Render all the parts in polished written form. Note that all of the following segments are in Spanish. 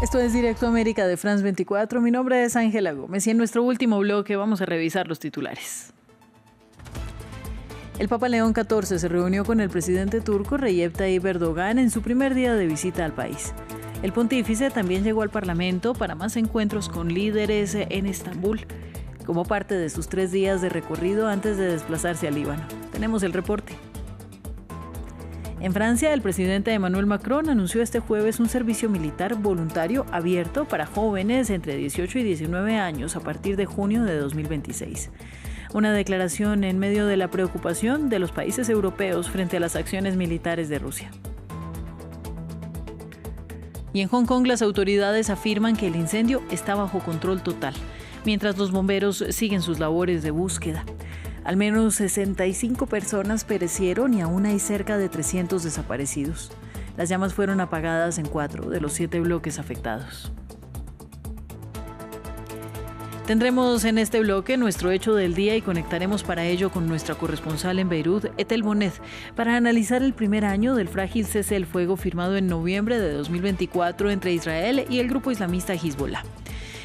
Esto es Directo América de France 24. Mi nombre es Ángela Gómez y en nuestro último bloque vamos a revisar los titulares. El Papa León XIV se reunió con el presidente turco Recep Tayyip Erdogan en su primer día de visita al país. El pontífice también llegó al Parlamento para más encuentros con líderes en Estambul, como parte de sus 3 días de recorrido antes de desplazarse al Líbano. Tenemos el reporte. En Francia, el presidente Emmanuel Macron anunció este jueves un servicio militar voluntario abierto para jóvenes entre 18 y 19 años a partir de junio de 2026. Una declaración en medio de la preocupación de los países europeos frente a las acciones militares de Rusia. Y en Hong Kong, las autoridades afirman que el incendio está bajo control total, mientras los bomberos siguen sus labores de búsqueda. Al menos 65 personas perecieron y aún hay cerca de 300 desaparecidos. Las llamas fueron apagadas en 4 de los 7 bloques afectados. Tendremos en este bloque nuestro hecho del día y conectaremos para ello con nuestra corresponsal en Beirut, Ethel Bonet, para analizar el primer año del frágil cese el fuego firmado en noviembre de 2024 entre Israel y el grupo islamista Hezbollah,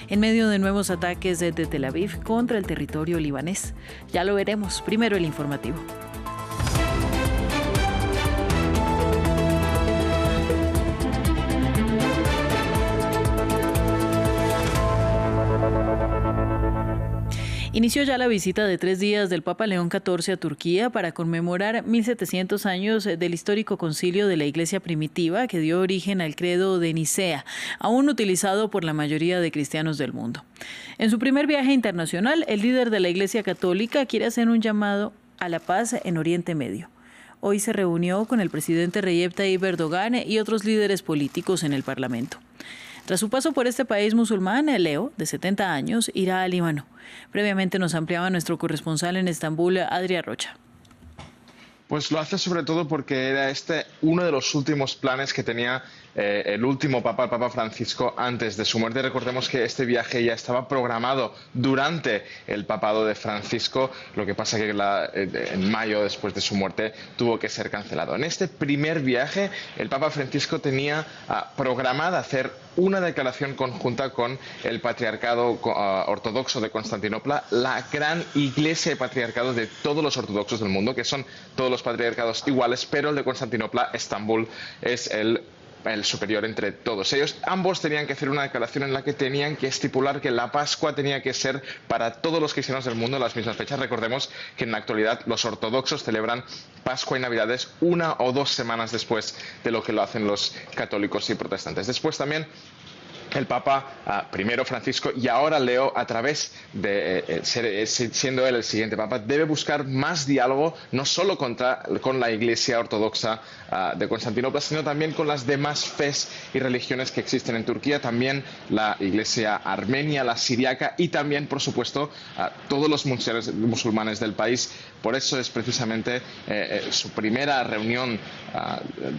en medio de nuevos ataques de Tel Aviv contra el territorio libanés. Ya lo veremos. Primero el informativo. Inició ya la visita de 3 días del Papa León XIV a Turquía para conmemorar 1700 años del histórico concilio de la Iglesia primitiva que dio origen al credo de Nicea, aún utilizado por la mayoría de cristianos del mundo. En su primer viaje internacional, el líder de la Iglesia Católica quiere hacer un llamado a la paz en Oriente Medio. Hoy se reunió con el presidente Recep Tayyip Erdogan y otros líderes políticos en el Parlamento. Tras su paso por este país musulmán, Leo, de 70 años, irá al Líbano. Previamente nos ampliaba nuestro corresponsal en Estambul, Adrián Rocha. Pues lo hace sobre todo porque era uno de los últimos planes que tenía el último Papa, el Papa Francisco, antes de su muerte. Recordemos que este viaje ya estaba programado durante el papado de Francisco, lo que pasa que en mayo, después de su muerte, tuvo que ser cancelado. En este primer viaje, el Papa Francisco tenía programada hacer una declaración conjunta con el Patriarcado Ortodoxo de Constantinopla, la gran iglesia y patriarcado de todos los ortodoxos del mundo, que son todos los patriarcados iguales, pero el de Constantinopla, Estambul, es el superior entre todos ellos. Ambos tenían que hacer una declaración en la que tenían que estipular que la Pascua tenía que ser para todos los cristianos del mundo en las mismas fechas. Recordemos que en la actualidad los ortodoxos celebran Pascua y Navidades 1 o 2 semanas después de lo que lo hacen los católicos y protestantes. Después también el Papa, primero Francisco y ahora Leo, a través de siendo él el siguiente Papa, debe buscar más diálogo, no solo con la Iglesia Ortodoxa de Constantinopla, sino también con las demás fes y religiones que existen en Turquía, también la Iglesia armenia, la siriaca y también, por supuesto, todos los musulmanes del país. Por eso es precisamente su primera reunión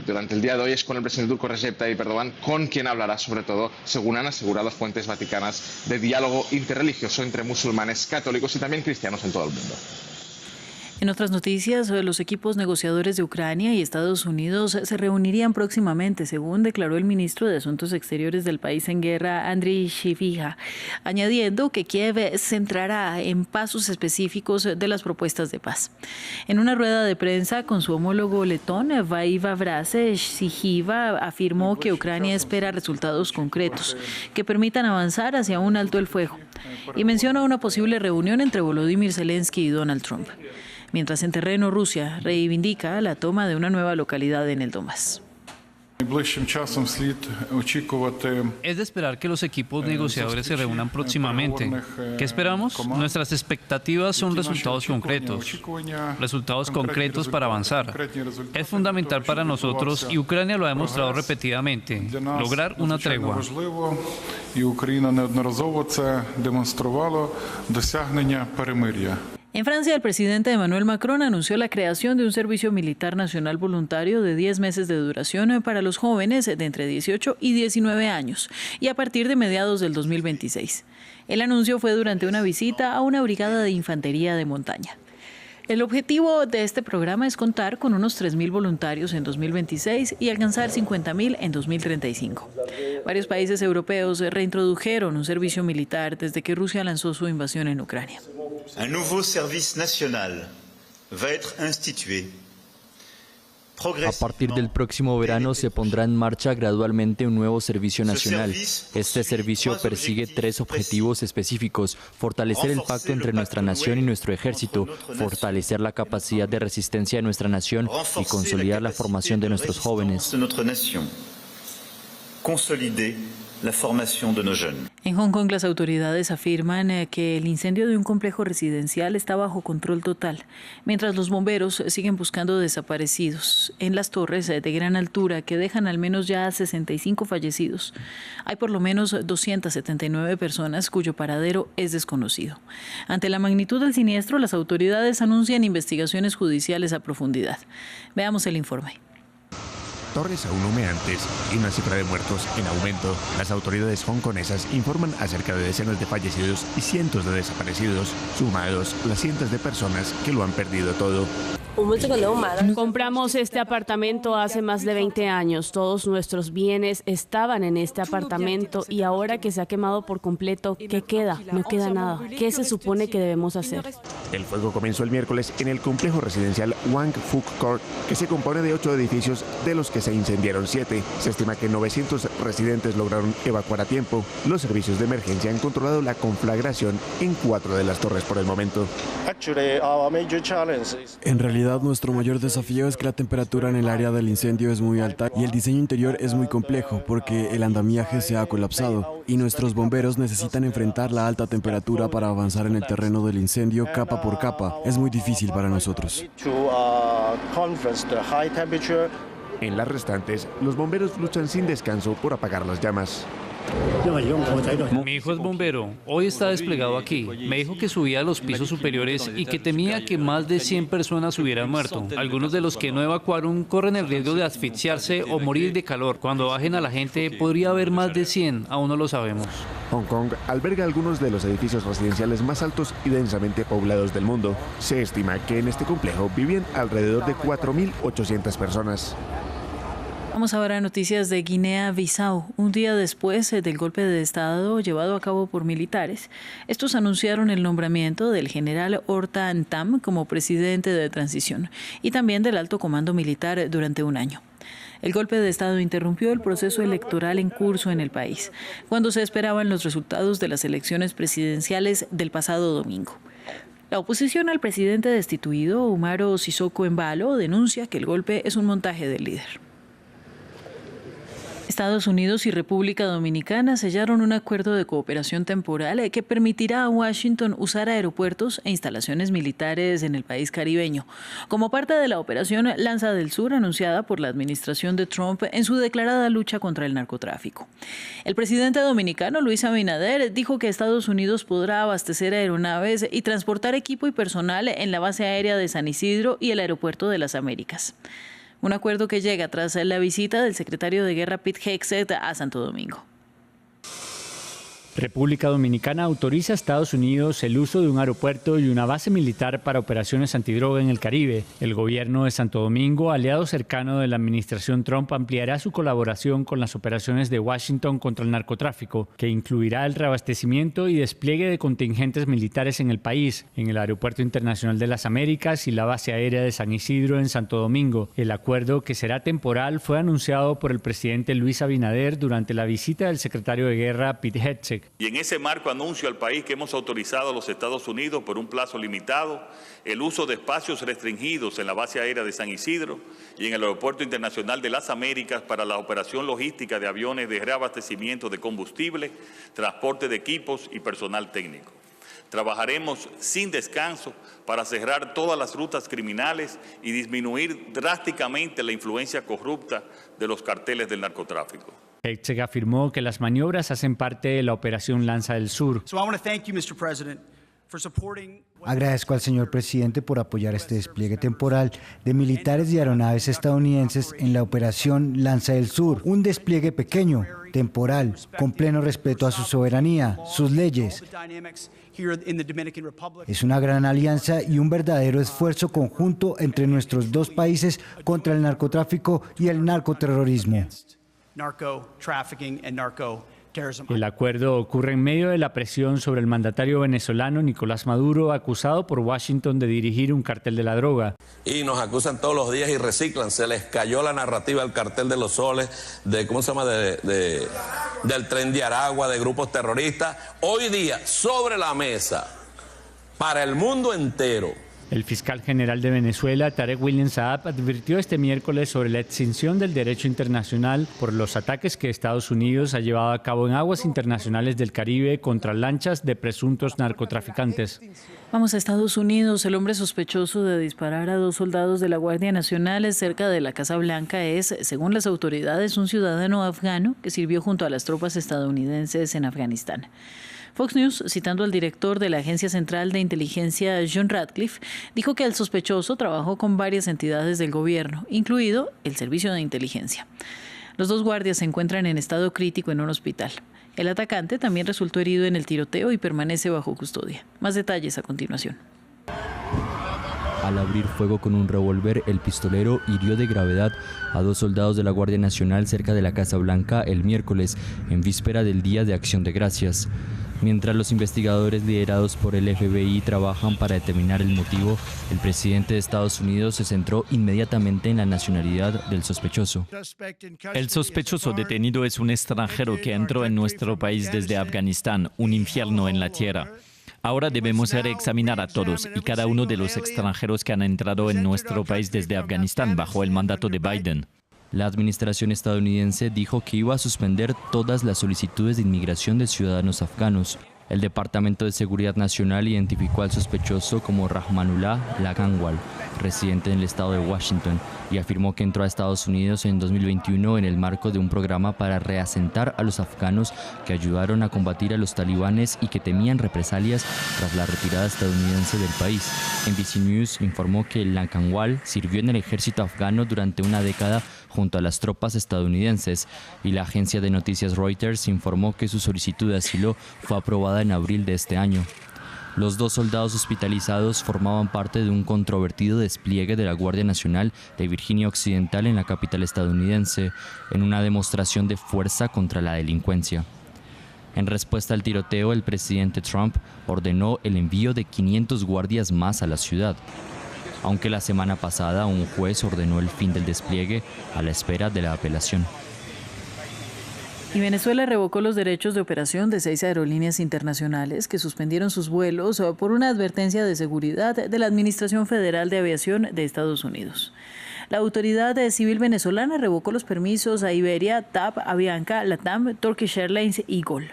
durante el día de hoy es con el presidente turco Recep Tayyip Erdogan, con quien hablará sobre todo, según han asegurado fuentes vaticanas, de diálogo interreligioso entre musulmanes, católicos y también cristianos en todo el mundo. En otras noticias, los equipos negociadores de Ucrania y Estados Unidos se reunirían próximamente, según declaró el ministro de Asuntos Exteriores del país en guerra, Andriy Sybiha, añadiendo que Kiev centrará en pasos específicos de las propuestas de paz. En una rueda de prensa con su homólogo letón, Vaiva Vrase, Sybiha afirmó que Ucrania espera resultados concretos que permitan avanzar hacia un alto el fuego y menciona una posible reunión entre Volodymyr Zelensky y Donald Trump. Mientras en terreno Rusia reivindica la toma de una nueva localidad en el Donbass. Es de esperar que los equipos negociadores se reúnan próximamente. ¿Qué esperamos? Nuestras expectativas son resultados concretos para avanzar. Es fundamental para nosotros, y Ucrania lo ha demostrado repetidamente, lograr una tregua. En Francia, el presidente Emmanuel Macron anunció la creación de un servicio militar nacional voluntario de 10 meses de duración para los jóvenes de entre 18 y 19 años y a partir de mediados del 2026. El anuncio fue durante una visita a una brigada de infantería de montaña. El objetivo de este programa es contar con unos 3.000 voluntarios en 2026 y alcanzar 50.000 en 2035. Varios países europeos reintrodujeron un servicio militar desde que Rusia lanzó su invasión en Ucrania. Un nuevo servicio nacional va a ser instituido. A partir del próximo verano se pondrá en marcha gradualmente un nuevo servicio nacional. Este servicio persigue 3 objetivos específicos: fortalecer el pacto entre nuestra nación y nuestro ejército, fortalecer la capacidad de resistencia de nuestra nación y consolidar la formación de nuestros jóvenes. En Hong Kong, las autoridades afirman que el incendio de un complejo residencial está bajo control total, mientras los bomberos siguen buscando desaparecidos en las torres de gran altura que dejan al menos ya 65 fallecidos. Hay por lo menos 279 personas cuyo paradero es desconocido. Ante la magnitud del siniestro, las autoridades anuncian investigaciones judiciales a profundidad. Veamos el informe. Torres aún humeantes y una cifra de muertos en aumento. Las autoridades hongkonesas informan acerca de decenas de fallecidos y cientos de desaparecidos, sumados las cientos de personas que lo han perdido todo. Compramos este apartamento hace más de 20 años. Todos nuestros bienes estaban en este apartamento y ahora que se ha quemado por completo, ¿qué queda? No queda nada. ¿Qué se supone que debemos hacer? El fuego comenzó el miércoles en el complejo residencial Wang Fuk Court, que se compone de 8 edificios, de los que se incendiaron 7. Se estima que 900 residentes lograron evacuar a tiempo. Los servicios de emergencia han controlado la conflagración en 4 de las torres por el momento. En realidad, nuestro mayor desafío es que la temperatura en el área del incendio es muy alta y el diseño interior es muy complejo porque el andamiaje se ha colapsado y nuestros bomberos necesitan enfrentar la alta temperatura para avanzar en el terreno del incendio capa por capa. Es muy difícil para nosotros. En las restantes, los bomberos luchan sin descanso por apagar las llamas. Mi hijo es bombero. Hoy está desplegado aquí. Me dijo que subía a los pisos superiores y que temía que más de 100 personas hubieran muerto. Algunos de los que no evacuaron corren el riesgo de asfixiarse o morir de calor. Cuando bajen a la gente, podría haber más de 100. Aún no lo sabemos. Hong Kong alberga algunos de los edificios residenciales más altos y densamente poblados del mundo. Se estima que en este complejo viven alrededor de 4.800 personas. Vamos ahora a noticias de Guinea-Bissau. Un día después del golpe de Estado llevado a cabo por militares, estos anunciaron el nombramiento del general Horta Ntam como presidente de transición y también del alto comando militar durante un año. El golpe de Estado interrumpió el proceso electoral en curso en el país, cuando se esperaban los resultados de las elecciones presidenciales del pasado domingo. La oposición al presidente destituido, Umaro Sissoco Embalo, denuncia que el golpe es un montaje del líder. Estados Unidos y República Dominicana sellaron un acuerdo de cooperación temporal que permitirá a Washington usar aeropuertos e instalaciones militares en el país caribeño, como parte de la operación Lanza del Sur anunciada por la administración de Trump en su declarada lucha contra el narcotráfico. El presidente dominicano, Luis Abinader, dijo que Estados Unidos podrá abastecer aeronaves y transportar equipo y personal en la base aérea de San Isidro y el aeropuerto de las Américas. Un acuerdo que llega tras la visita del secretario de Guerra Pete Hegseth a Santo Domingo. República Dominicana autoriza a Estados Unidos el uso de un aeropuerto y una base militar para operaciones antidroga en el Caribe. El gobierno de Santo Domingo, aliado cercano de la administración Trump, ampliará su colaboración con las operaciones de Washington contra el narcotráfico, que incluirá el reabastecimiento y despliegue de contingentes militares en el país, en el Aeropuerto Internacional de las Américas y la base aérea de San Isidro en Santo Domingo. El acuerdo, que será temporal, fue anunciado por el presidente Luis Abinader durante la visita del secretario de Guerra Pete Hegseth. Y en ese marco anuncio al país que hemos autorizado a los Estados Unidos por un plazo limitado el uso de espacios restringidos en la base aérea de San Isidro y en el Aeropuerto Internacional de las Américas para la operación logística de aviones de reabastecimiento de combustible, transporte de equipos y personal técnico. Trabajaremos sin descanso para cerrar todas las rutas criminales y disminuir drásticamente la influencia corrupta de los carteles del narcotráfico. Hegseth afirmó que las maniobras hacen parte de la operación Lanza del Sur. Agradezco al señor presidente por apoyar este despliegue temporal de militares y aeronaves estadounidenses en la operación Lanza del Sur, un despliegue pequeño, temporal, con pleno respeto a su soberanía, sus leyes. Es una gran alianza y un verdadero esfuerzo conjunto entre nuestros dos países contra el narcotráfico y el narcoterrorismo. El acuerdo ocurre en medio de la presión sobre el mandatario venezolano Nicolás Maduro, acusado por Washington de dirigir un cartel de la droga. Y nos acusan todos los días y reciclan. Se les cayó la narrativa al cartel de los soles, del Tren de Aragua, de grupos terroristas. Hoy día, sobre la mesa, para el mundo entero. El fiscal general de Venezuela, Tarek William Saab, advirtió este miércoles sobre la extinción del derecho internacional por los ataques que Estados Unidos ha llevado a cabo en aguas internacionales del Caribe contra lanchas de presuntos narcotraficantes. Vamos a Estados Unidos. El hombre sospechoso de disparar a 2 soldados de la Guardia Nacional cerca de la Casa Blanca es, según las autoridades, un ciudadano afgano que sirvió junto a las tropas estadounidenses en Afganistán. Fox News, citando al director de la Agencia Central de Inteligencia, John Ratcliffe, dijo que el sospechoso trabajó con varias entidades del gobierno, incluido el Servicio de Inteligencia. Los 2 guardias se encuentran en estado crítico en un hospital. El atacante también resultó herido en el tiroteo y permanece bajo custodia. Más detalles a continuación. Al abrir fuego con un revólver, el pistolero hirió de gravedad a 2 soldados de la Guardia Nacional cerca de la Casa Blanca el miércoles, en víspera del Día de Acción de Gracias. Mientras los investigadores liderados por el FBI trabajan para determinar el motivo, el presidente de Estados Unidos se centró inmediatamente en la nacionalidad del sospechoso. El sospechoso detenido es un extranjero que entró en nuestro país desde Afganistán, un infierno en la tierra. Ahora debemos reexaminar a todos y cada uno de los extranjeros que han entrado en nuestro país desde Afganistán bajo el mandato de Biden. La administración estadounidense dijo que iba a suspender todas las solicitudes de inmigración de ciudadanos afganos. El Departamento de Seguridad Nacional identificó al sospechoso como Rahmanullah Lakanwal, residente en el estado de Washington, y afirmó que entró a Estados Unidos en 2021 en el marco de un programa para reasentar a los afganos que ayudaron a combatir a los talibanes y que temían represalias tras la retirada estadounidense del país. NBC News informó que Lakanwal sirvió en el ejército afgano durante una década junto a las tropas estadounidenses, y la agencia de noticias Reuters informó que su solicitud de asilo fue aprobada en abril de este año. Los 2 soldados hospitalizados formaban parte de un controvertido despliegue de la Guardia Nacional de Virginia Occidental en la capital estadounidense, en una demostración de fuerza contra la delincuencia. En respuesta al tiroteo, el presidente Trump ordenó el envío de 500 guardias más a la ciudad, aunque la semana pasada un juez ordenó el fin del despliegue a la espera de la apelación. Y Venezuela revocó los derechos de operación de 6 aerolíneas internacionales que suspendieron sus vuelos por una advertencia de seguridad de la Administración Federal de Aviación de Estados Unidos. La autoridad civil venezolana revocó los permisos a Iberia, TAP, Avianca, LATAM, Turkish Airlines y GOL.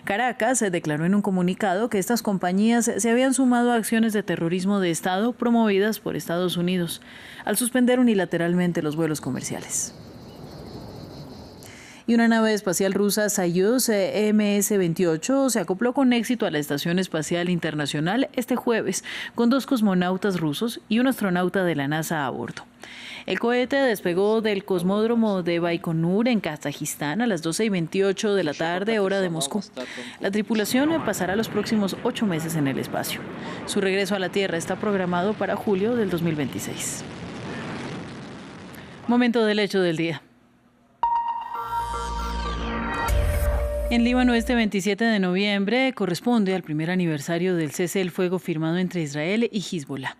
Caracas declaró en un comunicado que estas compañías se habían sumado a acciones de terrorismo de Estado promovidas por Estados Unidos, al suspender unilateralmente los vuelos comerciales. Y una nave espacial rusa Soyuz MS-28 se acopló con éxito a la Estación Espacial Internacional este jueves, con 2 cosmonautas rusos y un astronauta de la NASA a bordo. El cohete despegó del cosmódromo de Baikonur en Kazajistán a las 12:28 de la tarde, hora de Moscú. La tripulación pasará los próximos 8 meses en el espacio. Su regreso a la Tierra está programado para julio del 2026. Momento del hecho del día. En Líbano, este 27 de noviembre corresponde al primer aniversario del cese del fuego firmado entre Israel y Hezbollah,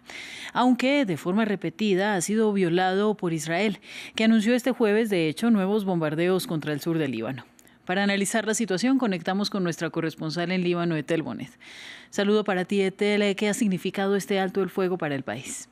aunque de forma repetida ha sido violado por Israel, que anunció este jueves, de hecho, nuevos bombardeos contra el sur del Líbano. Para analizar la situación, conectamos con nuestra corresponsal en Líbano, Etel Bonet. Saludo para ti, Etel. ¿Qué ha significado este alto el fuego para el país?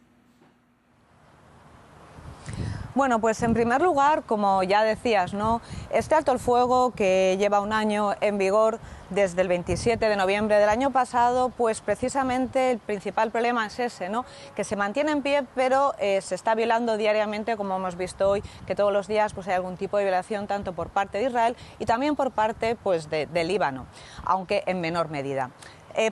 Bueno, pues en primer lugar, como ya decías, ¿no? Este alto el fuego que lleva un año en vigor desde el 27 de noviembre del año pasado, pues precisamente el principal problema es ese, ¿no? Que se mantiene en pie, pero se está violando diariamente, como hemos visto hoy, que todos los días pues hay algún tipo de violación tanto por parte de Israel y también por parte pues de Líbano, aunque en menor medida.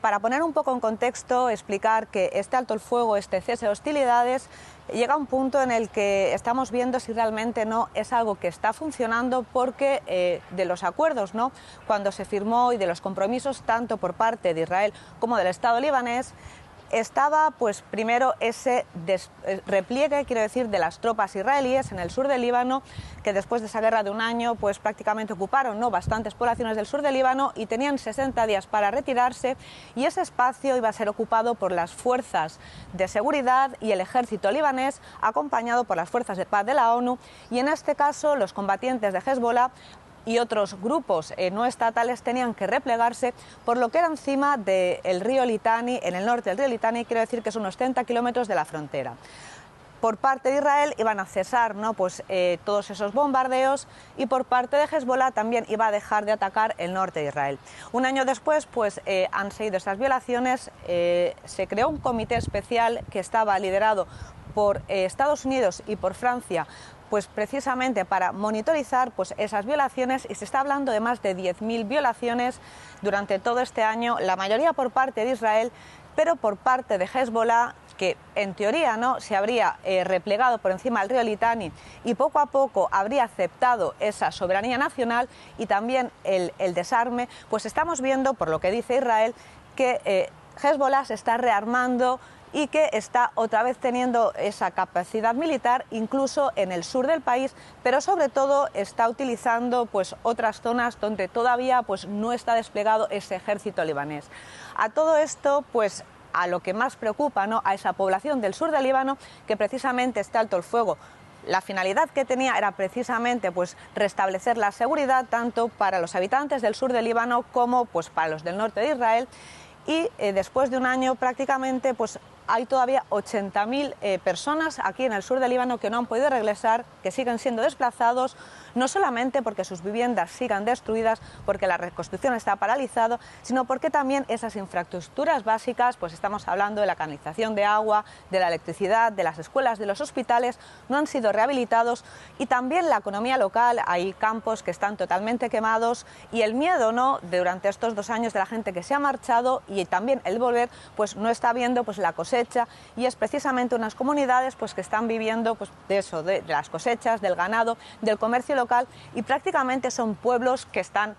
Para poner un poco en contexto, explicar que este alto el fuego, este cese de hostilidades, llega a un punto en el que estamos viendo si realmente no es algo que está funcionando, porque de los acuerdos, ¿no?, cuando se firmó, y de los compromisos tanto por parte de Israel como del Estado libanés, estaba pues primero ese repliegue, quiero decir, de las tropas israelíes en el sur del Líbano, que después de esa guerra de un año pues prácticamente ocuparon, ¿no?, bastantes poblaciones del sur del Líbano, y tenían 60 días para retirarse, y ese espacio iba a ser ocupado por las fuerzas de seguridad y el ejército libanés, acompañado por las fuerzas de paz de la ONU, y en este caso los combatientes de Hezbollah y otros grupos no estatales tenían que replegarse por lo que era encima del río Litani, en el norte del río Litani, quiero decir que son unos 30 kilómetros de la frontera. Por parte de Israel iban a cesar, ¿no?, pues, todos esos bombardeos, y por parte de Hezbollah también iba a dejar de atacar el norte de Israel. Un año después pues, han seguido estas violaciones, se creó un comité especial que estaba liderado por Estados Unidos y por Francia, pues precisamente para monitorizar pues esas violaciones, y se está hablando de más de 10.000 violaciones durante todo este año, la mayoría por parte de Israel, pero por parte de Hezbollah, que en teoría no se habría replegado por encima del río Litani y poco a poco habría aceptado esa soberanía nacional y también el desarme. Pues estamos viendo, por lo que dice Israel, que Hezbollah se está rearmando y que está otra vez teniendo esa capacidad militar incluso en el sur del país, pero sobre todo está utilizando pues otras zonas donde todavía pues no está desplegado ese ejército libanés. A todo esto pues a lo que más preocupa, ¿no?, a esa población del sur del Líbano, que precisamente este alto el fuego, la finalidad que tenía era precisamente pues restablecer la seguridad tanto para los habitantes del sur del Líbano como pues para los del norte de Israel. Y después de un año prácticamente pues hay todavía 80.000 personas aquí en el sur del Líbano que no han podido regresar, que siguen siendo desplazados, no solamente porque sus viviendas sigan destruidas, porque la reconstrucción está paralizada, sino porque también esas infraestructuras básicas, pues estamos hablando de la canalización de agua, de la electricidad, de las escuelas, de los hospitales, no han sido rehabilitados, y también la economía local, hay campos que están totalmente quemados, y el miedo, ¿no?, durante estos 2 años de la gente que se ha marchado, y también el volver, pues no está viendo pues la cosecha, y es precisamente unas comunidades pues que están viviendo pues de eso, de las cosechas, del ganado, del comercio local, y prácticamente son pueblos que están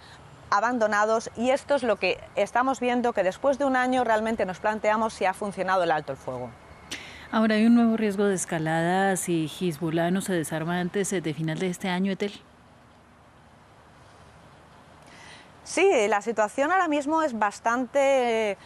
abandonados, y esto es lo que estamos viendo, que después de un año realmente nos planteamos si ha funcionado el alto el fuego. Ahora hay un nuevo riesgo de escalada si Hezbollah no se desarma antes de final de este año, Etel. Sí, la situación ahora mismo es bastante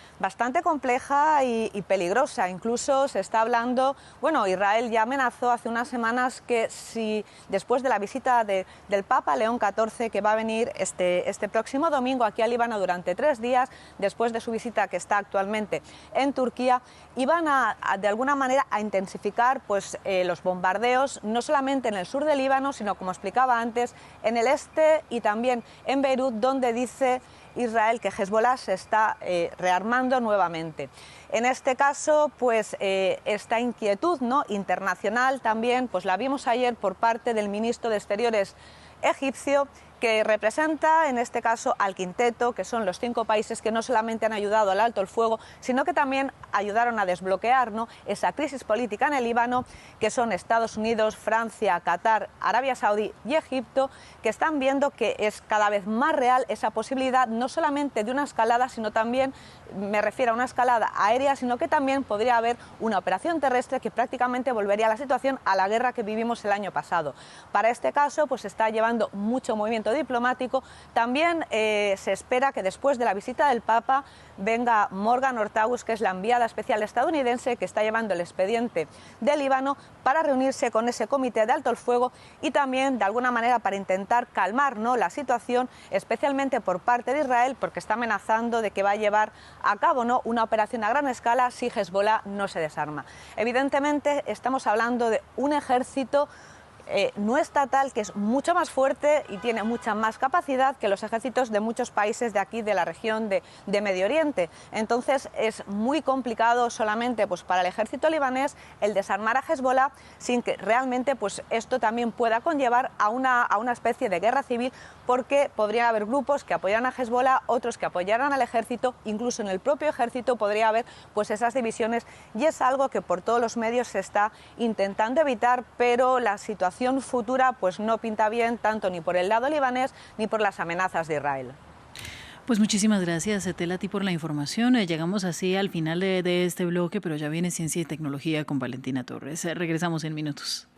compleja y peligrosa. Incluso se está hablando, bueno, Israel ya amenazó hace unas semanas que si después de la visita del Papa León XIV, que va a venir este próximo domingo aquí a Líbano durante 3 días, después de su visita que está actualmente en Turquía, iban de alguna manera a intensificar pues, los bombardeos, no solamente en el sur del Líbano, sino, como explicaba antes, en el este y también en Beirut, donde dice Israel que Hezbollah se está rearmando nuevamente. En este caso, pues esta inquietud, ¿no?, internacional también, pues la vimos ayer por parte del ministro de Exteriores egipcio, que representa en este caso al quinteto, que son los 5 países que no solamente han ayudado al alto el fuego, sino que también ayudaron a desbloquear, ¿no?, esa crisis política en el Líbano, que son Estados Unidos, Francia, Qatar, Arabia Saudí y Egipto, que están viendo que es cada vez más real esa posibilidad, no solamente de una escalada, sino también, me refiero a una escalada aérea, sino que también podría haber una operación terrestre que prácticamente volvería a la situación a la guerra que vivimos el año pasado. Para este caso, pues se está llevando mucho movimiento diplomático. También se espera que después de la visita del Papa venga Morgan Ortagus, que es la enviada especial estadounidense que está llevando el expediente del Líbano, para reunirse con ese comité de alto el fuego y también de alguna manera para intentar calmar, ¿no?, la situación, especialmente por parte de Israel, porque está amenazando de que va a llevar a cabo, ¿no?, una operación a gran escala si Hezbollah no se desarma. Evidentemente estamos hablando de un ejército no estatal, que es mucho más fuerte y tiene mucha más capacidad que los ejércitos de muchos países de aquí, de la región de Medio Oriente. Entonces es muy complicado solamente pues, para el ejército libanés el desarmar a Hezbollah sin que realmente pues, esto también pueda conllevar a una especie de guerra civil, porque podría haber grupos que apoyaran a Hezbollah, otros que apoyaran al ejército, incluso en el propio ejército podría haber pues, esas divisiones, y es algo que por todos los medios se está intentando evitar, pero la situación futura pues no pinta bien tanto ni por el lado libanés ni por las amenazas de Israel. Pues muchísimas gracias, Etel, a ti por la información. Llegamos así al final de este bloque, pero ya viene Ciencia y Tecnología con Valentina Torres. Regresamos en minutos.